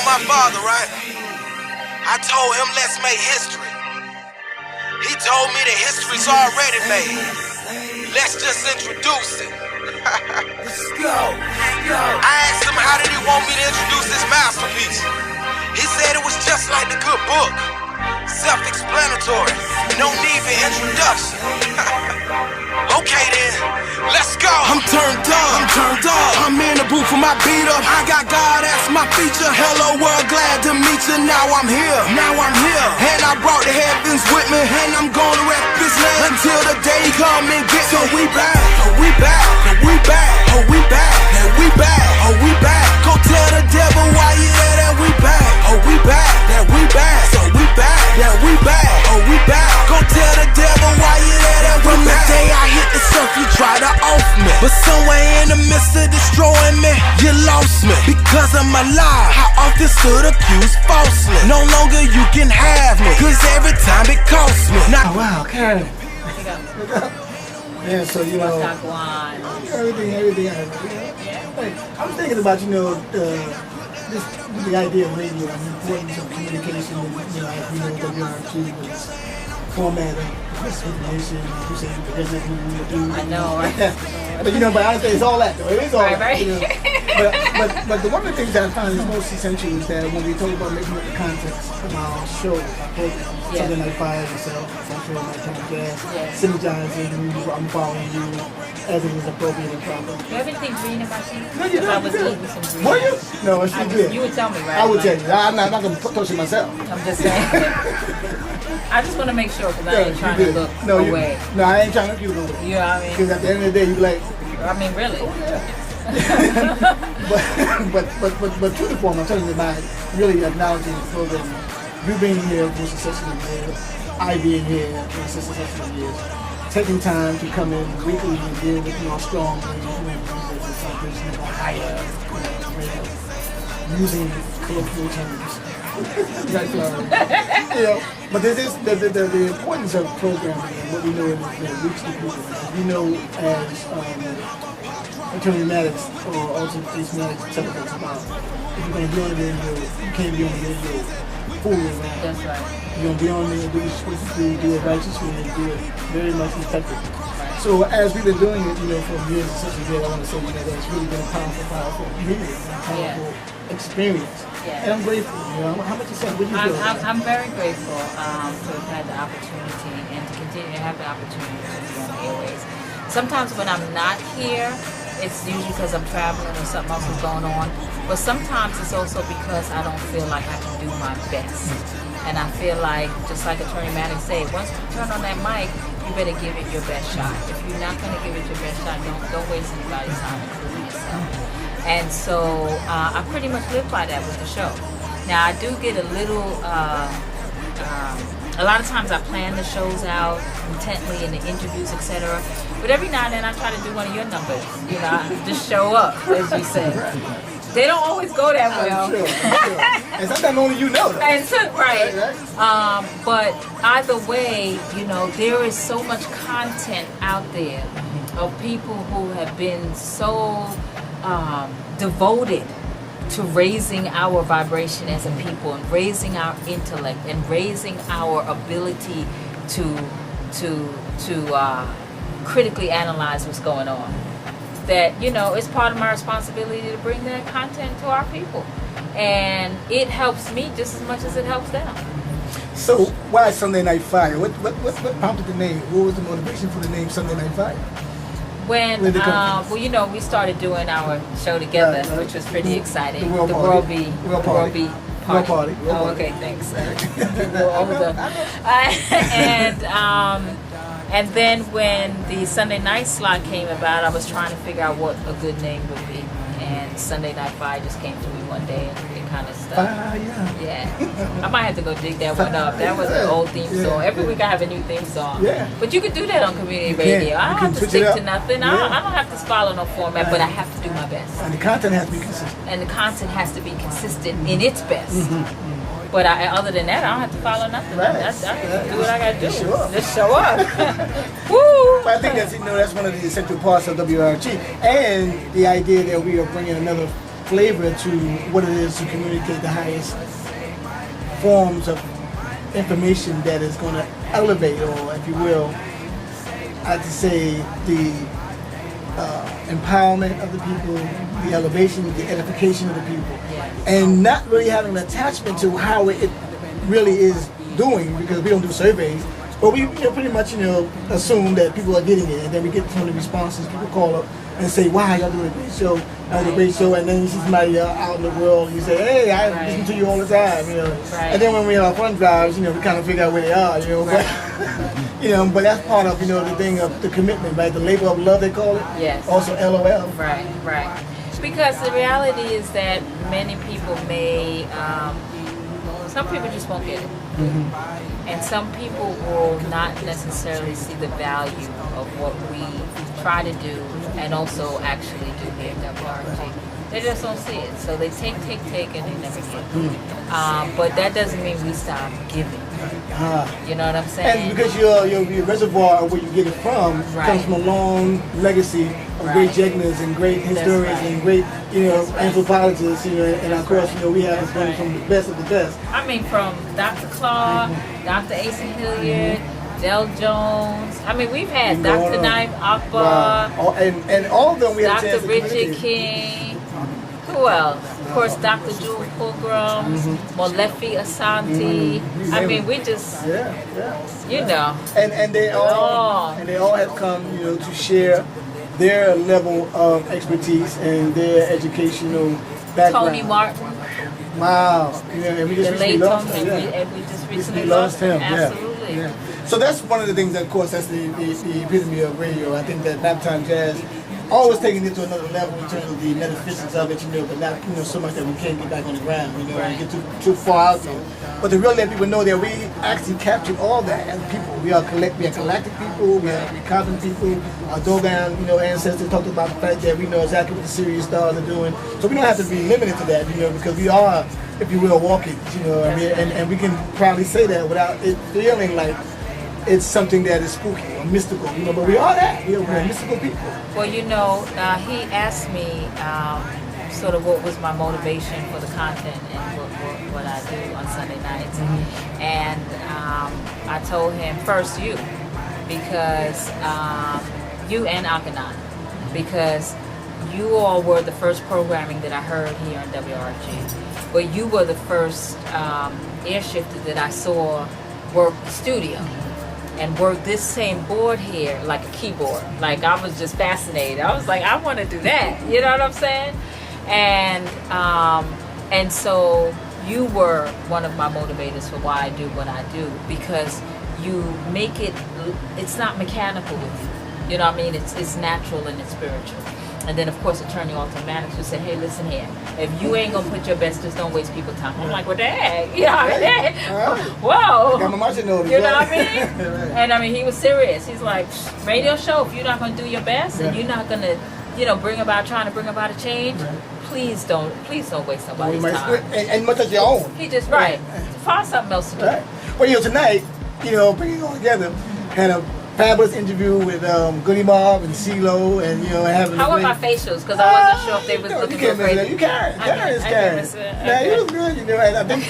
told my father, right? I told him, let's make history. He told me the history's already made. Let's just introduce it. Let's go. I asked him, how did he want me to introduce this masterpiece? He said it was just like the good book. Self-explanatory. No need for introduction. Okay then, let's go. I'm turned up. I'm in the booth for my beat up. I got God as my feature. Hello world, glad to meet you. Now I'm here. And I brought the heavens with me. And I'm gonna rep this land until the day come and get me. So we back. Go tell the devil why you there, that we back. So we back. Go tell the devil why you there, that we back. From the day I hit the surf, you try to off me, but somewhere in the midst of destroying me, you lost me. Because of my lie, I often stood accused falsely. No longer you can have me, cause every time it costs me. Now, Oh, wow, Karen. Yeah, so you know, everything. Like, I was thinking about, the idea of radio and the importance of communication. And, as we know, WRFG was formatting information. You say there's nothing we would do. I know, right? But honestly, it's all that though. It is all that. Right. But one of the things that I find is most essential is that when we talk about making up the context of our show, our program, Sunday Night Fire, yourself, Central Nighttime Jazz, synergizing, I'm following you, everything is appropriate and proper. You have anything green in my teeth? No, you I don't. was eating some green. Were you? No, she did. You would tell me, right? I would tell you. I'm not going to touch it myself. I'm just saying. I just want to make sure because I ain't trying to look away. No, I ain't trying to look you away. You know what I mean? Because at the end of the day, you be like, I mean, really. but to the form, I'm telling you about really acknowledging the program. You being here for successful years, I being here for successful years, taking time to come in weekly and deal with strong using colloquial terms. But this is the importance of programming and what we know in reach the people. We know as Attorney Maddox or also Ace Maddox tell us about if you're going to be on the radio, you can't be on the radio fooling around. That's right. You're going to be on there, do what you're supposed to do it righteously and do it very much effectively. So as we've been doing it, for years and since we did, I want to say that it's really been a powerful meeting, a powerful experience. Yeah. And I'm grateful. How much you say? What do you feel? I'm very grateful to have had the opportunity and to continue to have the opportunity to be on the airways. Sometimes when I'm not here, it's usually because I'm traveling or something else is going on. But sometimes it's also because I don't feel like I can do my best. And I feel like, just like Attorney Maddox said, once you turn on that mic, you better give it your best shot. If you're not going to give it your best shot, don't waste anybody's time, including yourself. And so I pretty much live by that with the show. Now I do get a little, a lot of times I plan the shows out intently in the interviews, etc. But every now and then I try to do one of your numbers, just show up, as you said. They don't always go that well. I'm sure. And sometimes only you know that. And so, right. But either way, there is so much content out there of people who have been so devoted to raising our vibration as a people and raising our intellect and raising our ability to critically analyze what's going on. That it's part of my responsibility to bring that content to our people, and it helps me just as much as it helps them. So why Sunday Night Fire? What prompted the name? What was the motivation for the name Sunday Night Fire? When we started doing our show together, which was pretty exciting. The World Party. Oh, okay, thanks. And then when the Sunday night slot came about, I was trying to figure out what a good name would be. And Sunday Night Fire just came to me one day and it kind of stuck. Yeah. I might have to go dig that one up. That was an old theme song. Every week I have a new theme song. Yeah. But you could do that on community radio. I don't have to stick to nothing. I don't have to follow no format, but I have to do my best. And the content has to be consistent. And the content has to be consistent in its best. But other than that, I don't have to follow nothing. Right. I just do what I got to do. Just show up. Just show up. Woo! But I think that's one of the essential parts of WRG, and the idea that we are bringing another flavor to what it is to communicate the highest forms of information that is going to elevate, or if you will, I have to say the empowerment of the people, the elevation, the edification of the people, and not really having an attachment to how it really is doing, because we don't do surveys, but we pretty much assume that people are getting it, and then we get some of the responses. People call up and say, "Wow, y'all doing a great show, a great show," and then you see somebody out in the world and you say, "Hey, I listen to you all the time," And then when we have our fun drives, we kind of figure out where they are, but but that's part of the thing of the commitment, right? The labor of love, they call it. Yes. Also, LOL. Right. Because the reality is that many people may, some people just won't get it. And some people will not necessarily see the value of what we try to do and also actually do here at WRG. They just don't see it. So they take, and they never give. But that doesn't mean we stop giving. You know what I'm saying? And because your reservoir of where you get it from comes from a long legacy of great Jegners and great historians and great anthropologists, and of course we have one from the best of the best. I mean, from Dr. Claw, Dr. Asa Hilliard, Del Jones. I mean, we've had Dr. Naim Akbar, and all of them we have Dr. Richard King. Who else? Of course, Dr. Jewel Pilgrim, Molefi Asante. I mean, we just, and they all have come, to share their level of expertise and their educational background. Tony Martin. Wow. And we just recently lost him. And we just recently lost him. Absolutely. Yeah. So that's one of the things that, of course, that's the epitome of radio. I think that Naptime Jazz always taking it to another level in terms of the metaphysics of it, but not so much that we can't get back on the ground, and get too far out there. But to really let people know that we actually captured all that as people. We are galactic people, we are cosmic people. Our Dogon, ancestors talked about the fact that we know exactly what the Sirius stars are doing. So we don't have to be limited to that, because we are, if you will, walking, and we can probably say that without it feeling like it's something that is spooky or mystical, but we are that. We're mystical people. Well, he asked me sort of what was my motivation for the content and what I do on Sunday nights. And I told him, first you, because you and Akanan, because you all were the first programming that I heard here on WRG. But you were the first airshifter that I saw work the studio and work this same board here like a keyboard. Like, I was just fascinated. I was like, I want to do that. You know what I'm saying? And so you were one of my motivators for why I do what I do, because you make it's not mechanical with you. You know what I mean? It's natural and it's spiritual. And then, of course, Attorney Automatics who said, hey, listen here, if you ain't going to put your best, just don't waste people's time. I'm like, what the heck? You know what I mean? Whoa. Got my marching orders. You know what I mean? And I mean, he was serious. He's like, radio show, if you're not going to do your best and you're not going to, trying to bring about a change, please don't waste somebody's time. And much as your own. He just, find something else to do. Right. Well, tonight, bringing it all together, had a fabulous interview with Goody Mob and CeeLo, and having. How about my facials? Because I wasn't sure if they was looking for crazy. You carried. Yeah, it was good. And I think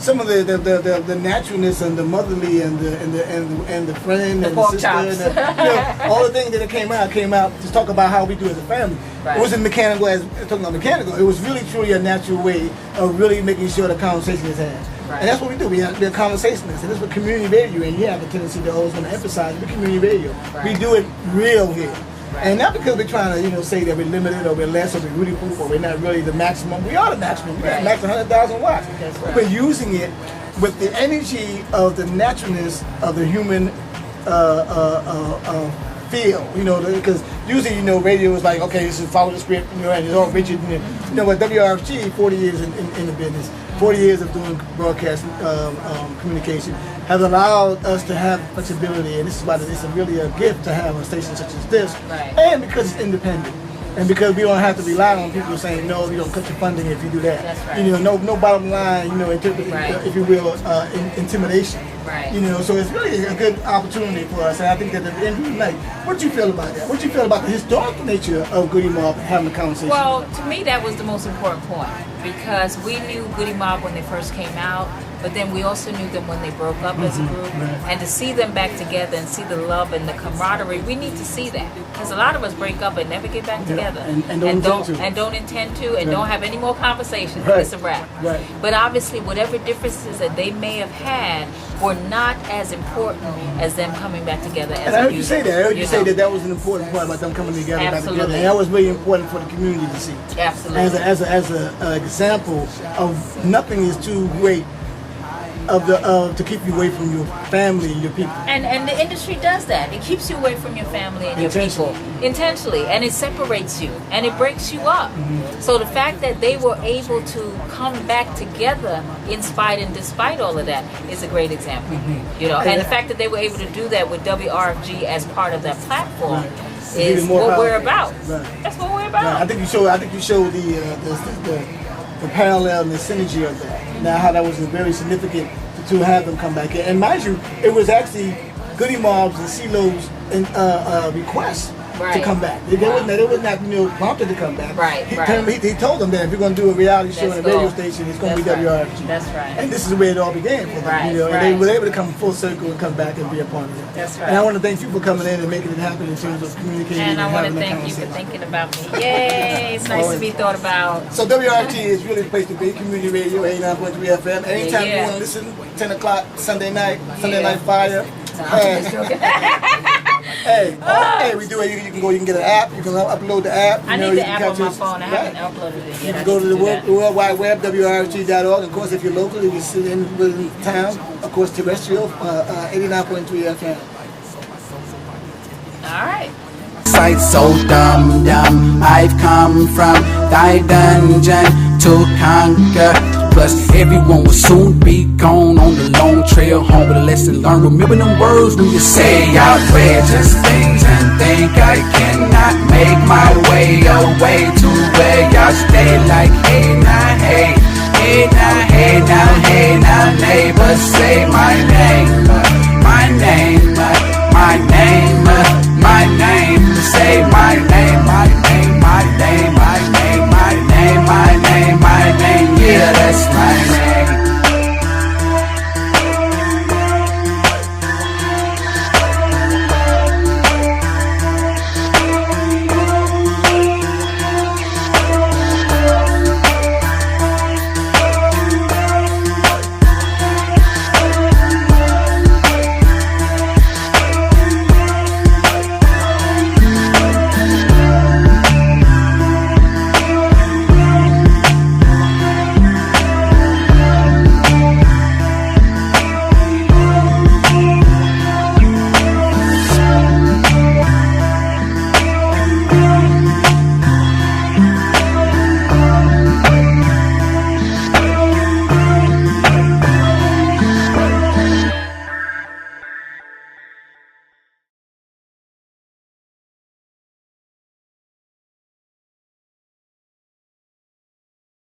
some of the naturalness and the motherly and the friend and the sister, and all the things that came out to talk about how we do as a family. Right. It wasn't mechanical talking about mechanical. It was really truly a natural way of really making sure the conversation is had. Right. And that's what we do. We're conversationalists, and that's what community radio. And you have a tendency to always want to emphasize the community radio. Right. We do it real here, and not because we're trying to say that we're limited or we're less or we're really poop or we're not really the maximum. We are the maximum. We got max 100,000 watts. Right. We're using it with the energy of the naturalness of the human feel. Because usually radio is like, okay, this is follow the script, and it's all rigid. With WRFG, 40 years in the business. 40 years of doing broadcast communication has allowed us to have flexibility, and this is why it's really a gift to have a station such as this, and because it's independent. And because we don't have to rely on people saying, no, you don't cut your funding if you do that. That's right. You know, no bottom line, you know, Right. if you will, intimidation. Right. You know, so it's really a good opportunity for us. And I think that at the end of the night, what do you feel about that? What do you feel about the historical nature of Goody Mob having a conversation? Well, to me, that was the most important point because we knew Goody Mob when they first came out, but then we also knew them when they broke up as a group. Right. And to see them back together and see the love and the camaraderie, we need to see that because a lot of us break up and never get back together, and don't intend to, and Right. don't have any more conversations. Right. It's a wrap. Right. But obviously, whatever differences that they may have had were not as important as them coming back together. As And I heard a you say unit, that. I heard you say know? that was an important part about them coming together, back Absolutely. together, and that was really important for the community to see. Absolutely. As a example of nothing is too great to keep you away from your family and your people. And the industry does that. It keeps you away from your family and your people intentionally, and it separates you and it breaks you up. So the fact that they were able to come back together in spite and despite all of that is a great example. You know, and the fact that they were able to do that with WRFG as part of that platform Right. is Even more what we're powerful. about. Right. That's what we're about. Right. I think you showed the parallel and the synergy of that. Now, how that was very significant to have them come back in. And mind you, it was actually Goody Mob's and CeeLo's request to come back. They were not prompted to come back. Right, He told them that if you're going to do a reality show Let's on a radio go. station, it's going to be That's right. WRFG. That's right. And this is where it all began for them. Right, And they right. were able to come full circle and come back and be a part of it. That's right. And I want to thank you for coming in and making it happen in terms of communicating And I want to having a thank you for conversation. thinking about me. Yay! It's nice to be thought about. So WRFG is really the place to be. Community radio, 89.3 FM. Anytime Yeah. you want to listen, 10 o'clock Sunday night Fire. Hey, we do it. You can get an app. You can upload the app. I need the app on my phone. I haven't uploaded it You yet. can go to the World Wide Web, WRFG.org. Of course, if you're local, if you sit in within town, of course, terrestrial, 89.3 FM. All right. Sight so dumb, I've come from thy dungeon to conquer. Plus everyone will soon be gone on the long trail home with a lesson learned. Remember them words when you say outrageous things and think I cannot make my way away to where y'all stay. Like hey now, hey, hey now, hey now, hey now, neighbor, say my name, my name, my name, my name.